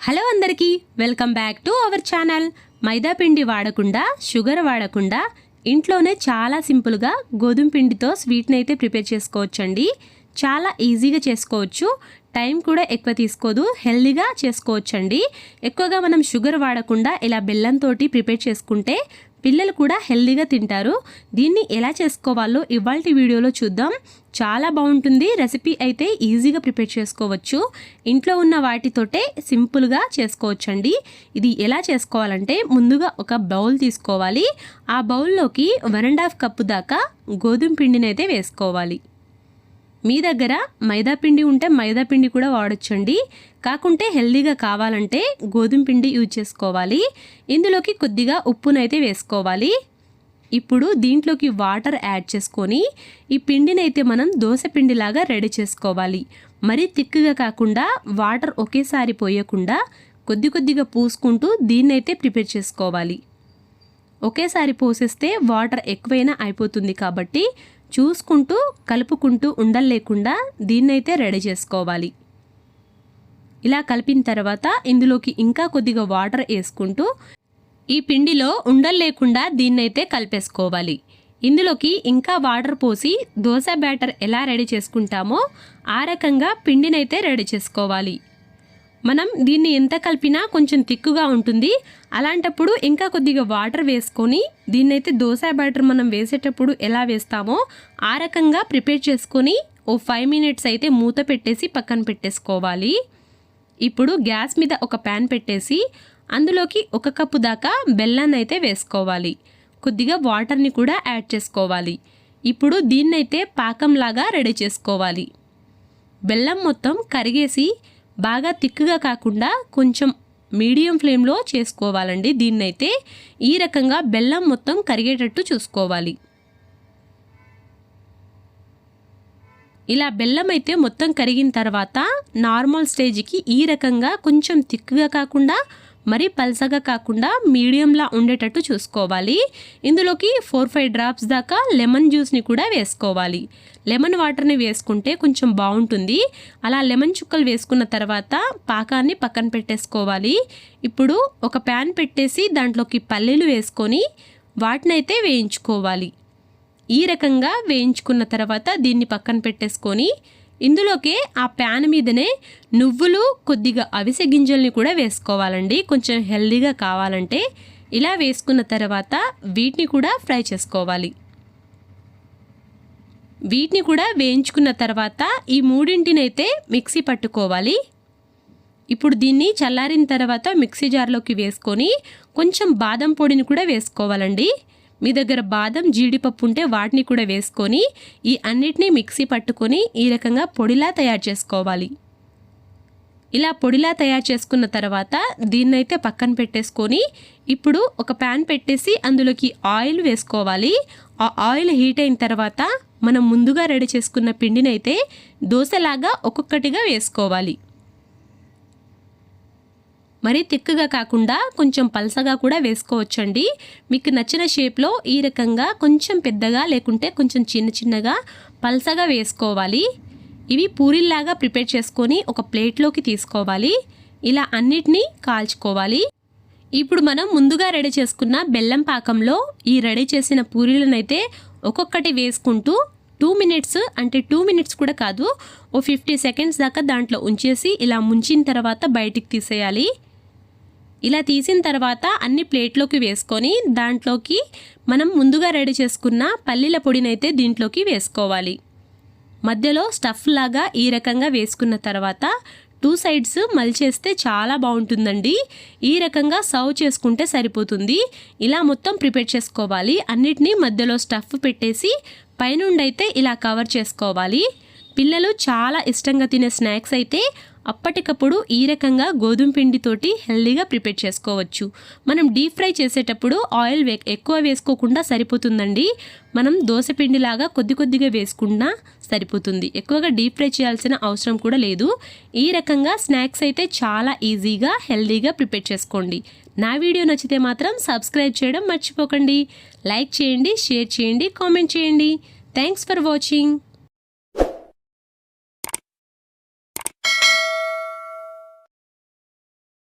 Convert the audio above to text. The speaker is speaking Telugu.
హలో అందరికీ welcome back to our channel. మైదా పిండి వాడకుండా, షుగర్ వాడకుండా ఇంట్లోనే చాలా సింపుల్గా గోధుమ పిండితో స్వీట్ని అయితే ప్రిపేర్ చేసుకోవచ్చండి. చాలా ఈజీగా చేసుకోవచ్చు, టైం కూడా ఎక్కువ తీసుకోదు, హెల్దీగా చేసుకోవచ్చండి. ఎక్కువగా మనం షుగర్ వాడకుండా ఇలా బెల్లంతో ప్రిపేర్ చేసుకుంటే పిల్లలు కూడా హెల్దీగా తింటారు. దీన్ని ఎలా చేసుకోవాలో ఇవాల్టి వీడియోలో చూద్దాం. చాలా బాగుంటుంది. రెసిపీ అయితే ఈజీగా ప్రిపేర్ చేసుకోవచ్చు, ఇంట్లో ఉన్న వాటితోటే సింపుల్గా చేసుకోవచ్చండి. ఇది ఎలా చేసుకోవాలంటే ముందుగా ఒక బౌల్ తీసుకోవాలి. ఆ బౌల్లోకి 1.5 కప్పు దాకా గోధుమ పిండిని అయితే వేసుకోవాలి. మీ దగ్గర మైదా పిండి ఉంటే మైదా పిండి కూడా వాడొచ్చండి. కాకుంటే హెల్దీగా కావాలంటే గోధుమ పిండి యూజ్ చేసుకోవాలి. ఇందులోకి కొద్దిగా ఉప్పునైతే వేసుకోవాలి. ఇప్పుడు దీంట్లోకి వాటర్ యాడ్ చేసుకొని ఈ పిండిని అయితే మనం దోశ పిండిలాగా రెడీ చేసుకోవాలి. మరీ థిక్గా కాకుండా వాటర్ ఒకేసారి పోయకుండా కొద్ది కొద్దిగా పూసుకుంటూ దీన్నైతే ప్రిపేర్ చేసుకోవాలి. ఒకేసారి పోసేస్తే వాటర్ ఎక్కువైనా అయిపోతుంది కాబట్టి చూసుకుంటూ కలుపుకుంటూ ఉండలు లేకుండా దీన్నైతే రెడీ చేసుకోవాలి. ఇలా కలిపిన తర్వాత ఇందులోకి ఇంకా కొద్దిగా వాటర్ వేసుకుంటూ ఈ పిండిలో ఉండలు లేకుండా దీన్నైతే కలిపేసుకోవాలి. ఇందులోకి ఇంకా వాటర్ పోసి దోశ బ్యాటర్ ఎలా రెడీ చేసుకుంటామో ఆ రకంగా పిండినైతే రెడీ చేసుకోవాలి. మనం దీన్ని ఎంత కలిపినా కొంచెం తిక్కుగా ఉంటుంది. అలాంటప్పుడు ఇంకా కొద్దిగా వాటర్ వేసుకొని దీన్నైతే దోశ బ్యాటర్ మనం వేసేటప్పుడు ఎలా వేస్తామో ఆ రకంగా ప్రిపేర్ చేసుకొని ఓ 5 మినిట్స్ అయితే మూత పెట్టేసి పక్కన పెట్టేసుకోవాలి. ఇప్పుడు గ్యాస్ మీద ఒక ప్యాన్ పెట్టేసి అందులోకి 1 కప్పు దాకా బెల్లాన్ని అయితే వేసుకోవాలి. కొద్దిగా వాటర్ని కూడా యాడ్ చేసుకోవాలి. ఇప్పుడు దీన్నైతే పాకంలాగా రెడీ చేసుకోవాలి. బెల్లం మొత్తం కరిగేసి బాగా తిక్కుగా కాకుండా కొంచెం మీడియం ఫ్లేమ్లో చేసుకోవాలండి. దీన్నైతే ఈ రకంగా బెల్లం మొత్తం కరిగేటట్టు చూసుకోవాలి. ఇలా బెల్లం అయితే మొత్తం కరిగిన తర్వాత నార్మల్ స్టేజ్కి ఈ రకంగా కొంచెం తిక్కుగా కాకుండా మరి పల్సగా కాకుండా మీడియంలా ఉండేటట్టు చూసుకోవాలి. ఇందులోకి 4-5 డ్రాప్స్ దాకా లెమన్ జ్యూస్ని కూడా వేసుకోవాలి. లెమన్ వాటర్ని వేసుకుంటే కొంచెం బాగుంటుంది. అలా లెమన్ చుక్కలు వేసుకున్న తర్వాత పాకాన్ని పక్కన పెట్టేసుకోవాలి. ఇప్పుడు ఒక ప్యాన్ పెట్టేసి దాంట్లోకి పల్లీలు వేసుకొని వాటినైతే వేయించుకోవాలి. ఈ రకంగా వేయించుకున్న తర్వాత దీన్ని పక్కన పెట్టేసుకొని ఇందులోకే ఆ ప్యాన్ మీదనే నువ్వులు, కొద్దిగా అవిసె గింజల్ని కూడా వేసుకోవాలండి. కొంచెం హెల్దీగా కావాలంటే ఇలా వేసుకున్న తర్వాత వీటిని కూడా ఫ్రై చేసుకోవాలి. వీటిని కూడా వేయించుకున్న తర్వాత ఈ మూడింటినైతే మిక్సీ పట్టుకోవాలి. ఇప్పుడు దీన్ని చల్లారిన తర్వాత మిక్సీ జార్లోకి వేసుకొని కొంచెం బాదం పొడిని కూడా వేసుకోవాలండి. మీ దగ్గర బాదం, జీడిపప్పు ఉంటే వాటిని కూడా వేసుకొని ఈ అన్నిటినీ మిక్సీ పట్టుకొని ఈ రకంగా పొడిలా తయారు చేసుకోవాలి. ఇలా పొడిలా తయారు చేసుకున్న తర్వాత దీన్నైతే పక్కన పెట్టేసుకొని ఇప్పుడు ఒక ప్యాన్ పెట్టేసి అందులోకి ఆయిల్ వేసుకోవాలి. ఆ ఆయిల్ హీట్ అయిన తర్వాత మనం ముందుగా రెడీ చేసుకున్న పిండినైతే దోశలాగా ఒక్కొక్కటిగా వేసుకోవాలి. మరీ తిక్కుగా కాకుండా కొంచెం పల్సగా కూడా వేసుకోవచ్చండి. మీకు నచ్చిన షేప్లో ఈ రకంగా కొంచెం పెద్దగా లేకుంటే కొంచెం చిన్న చిన్నగా పల్సగా వేసుకోవాలి. ఇవి పూరీల్లాగా ప్రిపేర్ చేసుకొని ఒక ప్లేట్లోకి తీసుకోవాలి. ఇలా అన్నిటినీ కాల్చుకోవాలి. ఇప్పుడు మనం ముందుగా రెడీ చేసుకున్న బెల్లం పాకంలో ఈ రెడీ చేసిన పూరీలనైతే ఒక్కొక్కటి వేసుకుంటూ 2 మినిట్స్ అంటే 2 మినిట్స్ కూడా కాదు, ఓ 50 సెకండ్స్ దాకా దాంట్లో ఉంచేసి ఇలా ముంచిన తర్వాత బయటికి తీసేయాలి. ఇలా తీసిన తర్వాత అన్ని ప్లేట్లోకి వేసుకొని దాంట్లోకి మనం ముందుగా రెడీ చేసుకున్న పల్లీల పొడినైతే దీంట్లోకి వేసుకోవాలి. మధ్యలో స్టఫ్ లాగా ఈ రకంగా వేసుకున్న తర్వాత 2 సైడ్స్ మలిచేస్తే చాలా బాగుంటుందండి. ఈ రకంగా సర్వ్ చేసుకుంటే సరిపోతుంది. ఇలా మొత్తం ప్రిపేర్ చేసుకోవాలి. అన్నిటినీ మధ్యలో స్టఫ్ పెట్టేసి పైనుండి అయితే ఇలా కవర్ చేసుకోవాలి. పిల్లలు చాలా ఇష్టంగా తినే స్నాక్స్ అయితే అప్పటికప్పుడు ఈ రకంగా గోధుమ పిండితోటి హెల్దీగా ప్రిపేర్ చేసుకోవచ్చు. మనం డీప్ ఫ్రై చేసేటప్పుడు ఆయిల్ ఎక్కువ వేసుకోకుండా సరిపోతుందండి. మనం దోశ పిండిలాగా కొద్ది కొద్దిగా వేసుకున్నా సరిపోతుంది. ఎక్కువగా డీప్ ఫ్రై చేయాల్సిన అవసరం కూడా లేదు. ఈ రకంగా స్నాక్స్ అయితే చాలా ఈజీగా హెల్దీగా ప్రిపేర్ చేసుకోండి. నా వీడియో నచ్చితే మాత్రం సబ్స్క్రైబ్ చేయడం మర్చిపోకండి. లైక్ చేయండి, షేర్ చేయండి, కామెంట్ చేయండి. Thanks for watching.